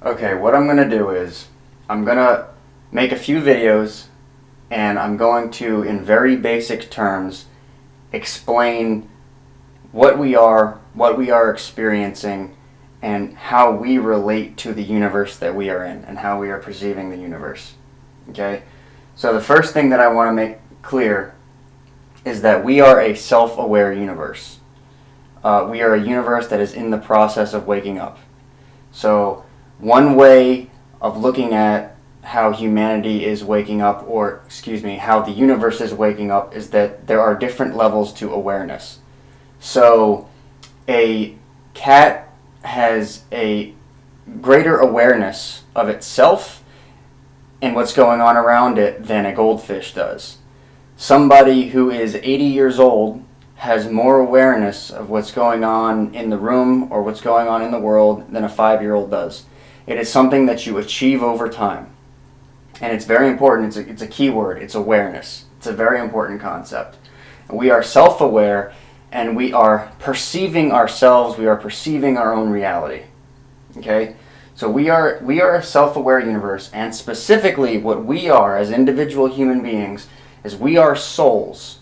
Okay, what I'm going to do is I'm going to make a few videos and I'm going to, in very basic terms, explain what we are experiencing, and how we relate to the universe that we are in and how we are perceiving the universe. Okay? So the first thing that I want to make clear is that we are a self-aware universe. We are a universe that is in the process of waking up. So one way of looking at how humanity is waking up, or how the universe is waking up, is that there are different levels to awareness. So a cat has a greater awareness of itself and what's going on around it than a goldfish does. Somebody who is 80 years old has more awareness of what's going on in the room or what's going on in the world than a 5-year-old does. It is something that you achieve over time. And it's very important. It's a key word. It's awareness. It's a very important concept. We are self-aware, and we are perceiving ourselves. We are perceiving our own reality. Okay? So we are a self-aware universe, and specifically what we are as individual human beings is we are souls.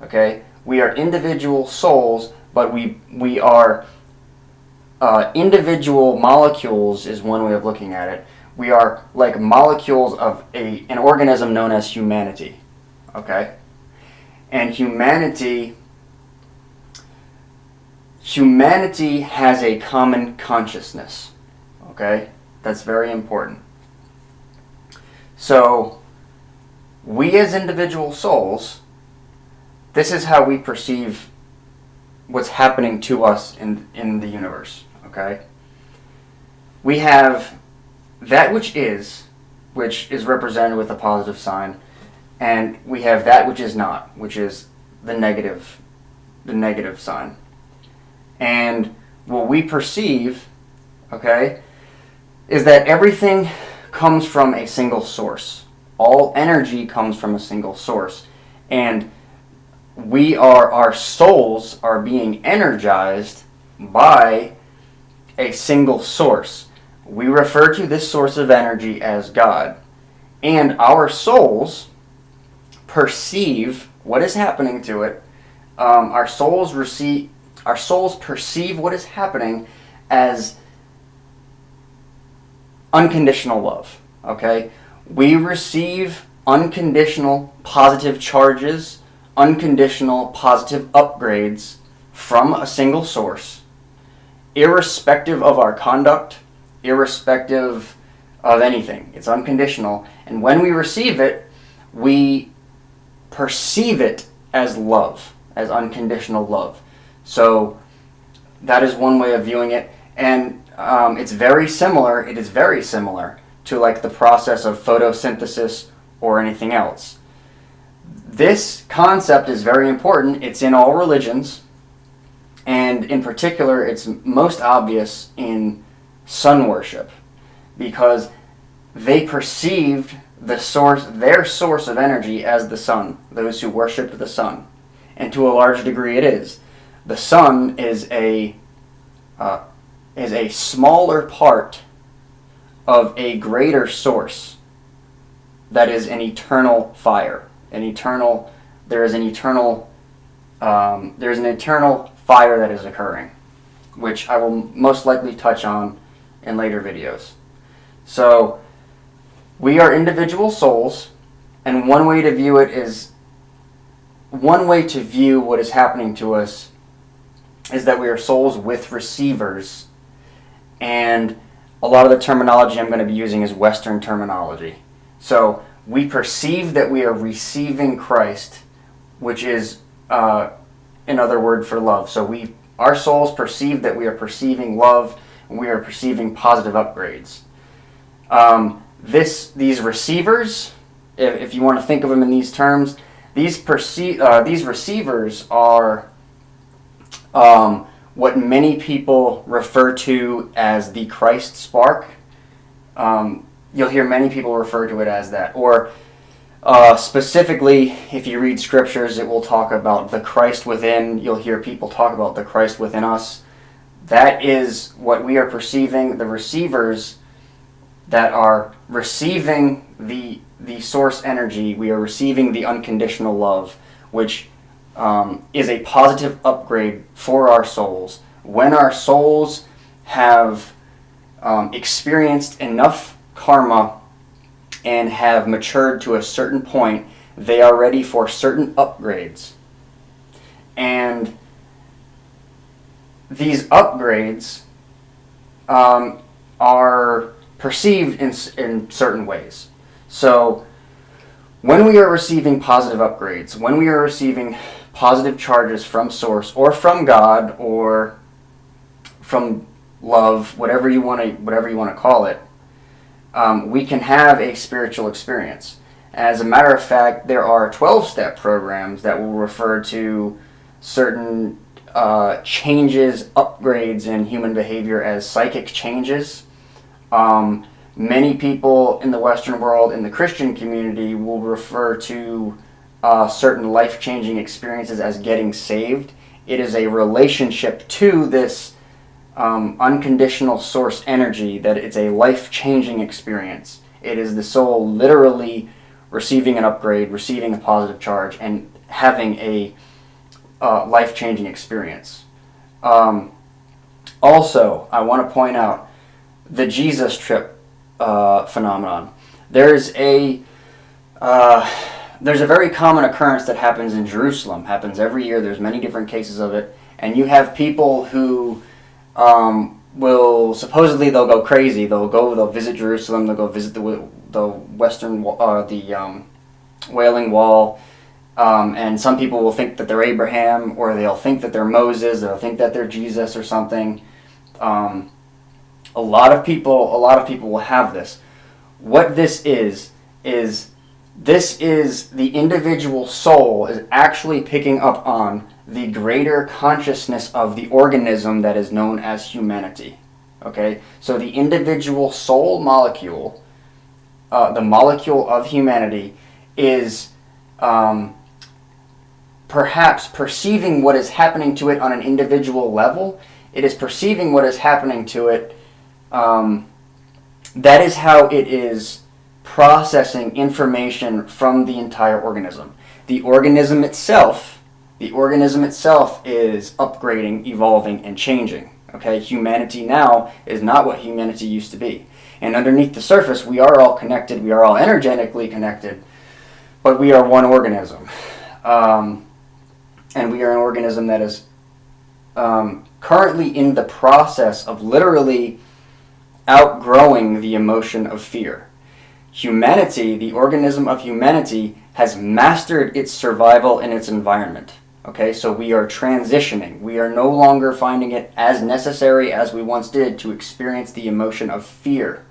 Okay? We are individual souls, but we are individual molecules is one way of looking at it. We are like molecules of an organism known as humanity. Okay? And humanity has a common consciousness. Okay? That's very important. So, we as individual souls, this is how we perceive what's happening to us in the universe. Okay? We have that which is represented with a positive sign, and we have that which is not, which is the negative sign. And what we perceive, okay, is that everything comes from a single source. All energy comes from a single source. And our souls are being energized by a single source. We refer to this source of energy as God. And our souls perceive what is happening to it. Our souls perceive what is happening as unconditional love. Okay? We receive unconditional positive charges, unconditional positive upgrades from a single source, irrespective of our conduct, irrespective of anything. It's unconditional. And when we receive it, we perceive it as love, as unconditional love. So that is one way of viewing it. And it is very similar to like the process of photosynthesis or anything else. This concept is very important. It's in all religions. And in particular, it's most obvious in sun worship, because they perceived their source of energy as the sun, those who worshipped the sun. And to a large degree it is. The sun is a smaller part of a greater source that is an eternal fire. There is an eternal fire that is occurring, which I will most likely touch on in later videos. So, we are individual souls, and one way to view what is happening to us is that we are souls with receivers, and a lot of the terminology I'm going to be using is Western terminology. So, we perceive that we are receiving Christ, which is another word for love. So our souls perceive that we are perceiving love, and we are perceiving positive upgrades. These receivers, if you want to think of them in these terms, these receivers are what many people refer to as the Christ spark. You'll hear many people refer to it as that. Or specifically, if you read scriptures, it will talk about the Christ within. You'll hear people talk about the Christ within us. That is what we are perceiving. The receivers that are receiving the source energy. We are receiving the unconditional love, which is a positive upgrade for our souls. When our souls have experienced enough karma and have matured to a certain point, they are ready for certain upgrades. And these upgrades are perceived in certain ways. So when we are receiving positive upgrades, when we are receiving positive charges from Source or from God or from love, whatever you want to call it, we can have a spiritual experience. As a matter of fact, there are 12-step programs that will refer to certain changes, upgrades in human behavior as psychic changes. Many people in the Western world, in the Christian community, will refer to certain life-changing experiences as getting saved. It is a relationship to this unconditional source energy that it's a life-changing experience. It is the soul literally receiving an upgrade, receiving a positive charge, and having a life-changing experience. Also, I want to point out the Jesus trip phenomenon. There's a very common occurrence that happens in Jerusalem. Happens every year. There's many different cases of it, and you have people who will supposedly they'll go crazy. They'll visit Jerusalem. They'll go visit the Western the Wailing Wall. And some people will think that they're Abraham, or they'll think that they're Moses, they'll think that they're Jesus or something. A lot of people will have this. What this is the individual soul is actually picking up on the greater consciousness of the organism that is known as humanity. Okay? So the individual soul molecule, the molecule of humanity, is perhaps perceiving what is happening to it on an individual level. It is perceiving what is happening to it. That is how it is processing information from the entire organism. The organism itself is upgrading, evolving, and changing. Okay, humanity now is not what humanity used to be. And underneath the surface, we are all connected. We are all energetically connected, but we are one organism. And we are an organism that is currently in the process of literally outgrowing the emotion of fear. Humanity, the organism of humanity, has mastered its survival in its environment. Okay, so we are transitioning. We are no longer finding it as necessary as we once did to experience the emotion of fear.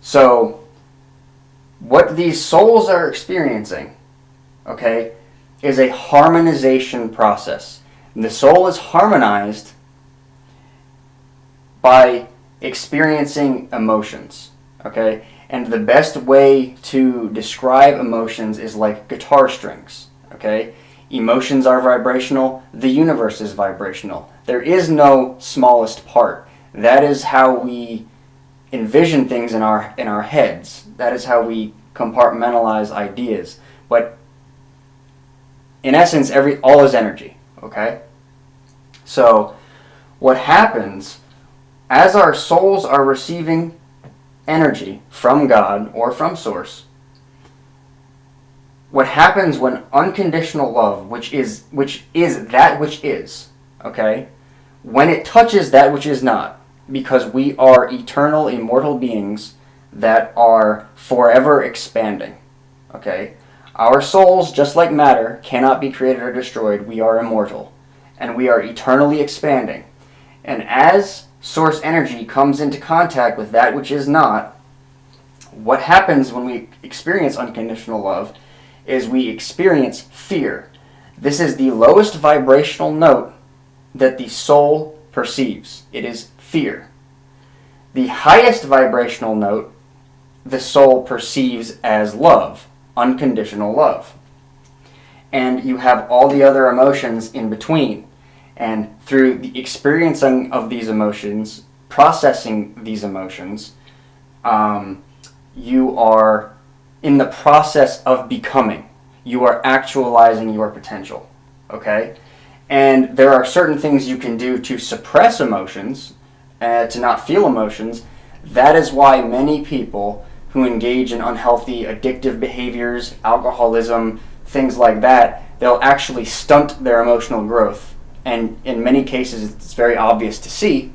So, what these souls are experiencing, okay, is a harmonization process. And the soul is harmonized by experiencing emotions, okay? And the best way to describe emotions is like guitar strings, okay? Emotions are vibrational. The universe is vibrational. There is no smallest part. That is how we envision things in our heads. That is how we compartmentalize ideas. But in essence, all is energy, okay? So what happens as our souls are receiving energy from God or from Source, what happens when unconditional love, which is that which is, okay, when it touches that which is not, because we are eternal, immortal beings that are forever expanding, okay? Our souls, just like matter, cannot be created or destroyed. We are immortal, and we are eternally expanding. And as source energy comes into contact with that which is not, what happens when we experience unconditional love is we experience fear. This is the lowest vibrational note that the soul perceives. It is fear. The highest vibrational note the soul perceives as love, unconditional love. And you have all the other emotions in between. And through the experiencing of these emotions, processing these emotions, You are in the process of becoming. You are actualizing your potential. Okay? And there are certain things you can do to suppress emotions, to not feel emotions. That is why many people who engage in unhealthy addictive behaviors, alcoholism, things like that, they'll actually stunt their emotional growth. And in many cases, it's very obvious to see.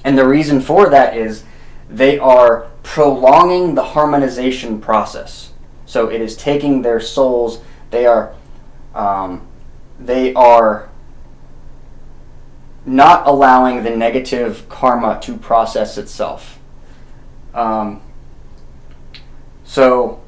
And the reason for that is they are prolonging the harmonization process. So it is taking their souls, they are not allowing the negative karma to process itself. So